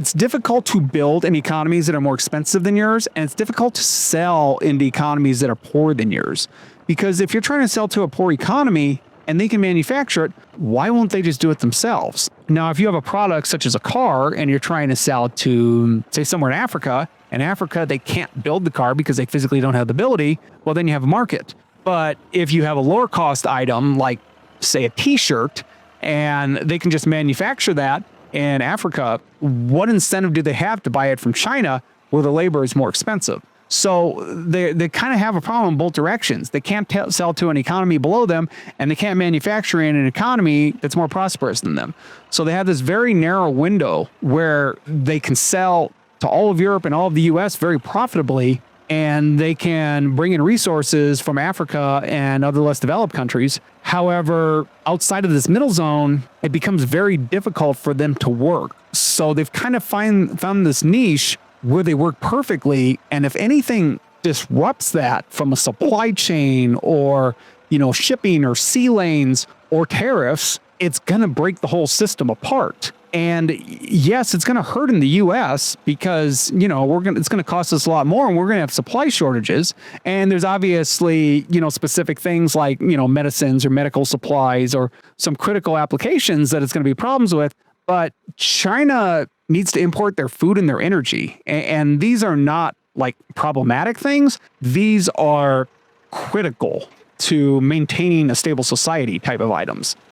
It's difficult to build in economies that are more expensive than yours, and it's difficult to sell in the economies that are poorer than yours. Because if you're trying to sell to a poor economy and they can manufacture it, why won't they just do it themselves? Now, if you have a product such as a car and you're trying to sell it to, say, somewhere in Africa, they can't build the car because they physically don't have the ability, well, then you have a market. But if you have a lower cost item, like, say, a t-shirt, and they can just manufacture that in Africa, what incentive do they have to buy it from China where the labor is more expensive? So they kind of have a problem in both directions. They can't sell to an economy below them, and they can't manufacture in an economy that's more prosperous than them. So they have this very narrow window where they can sell to all of Europe and all of the US very profitably, and they can bring in resources from Africa and other less developed countries. However, outside of this middle zone, it becomes very difficult for them to work. So they've kind of found this niche where they work perfectly. And if anything disrupts that from a supply chain or, shipping or sea lanes or tariffs, it's going to break the whole system apart. And yes, it's going to hurt in the U.S. because, it's going to cost us a lot more, and we're going to have supply shortages. And there's obviously, specific things like, medicines or medical supplies or some critical applications that it's going to be problems with. But China needs to import their food and their energy. And these are not like problematic things. These are critical to maintaining a stable society type of items.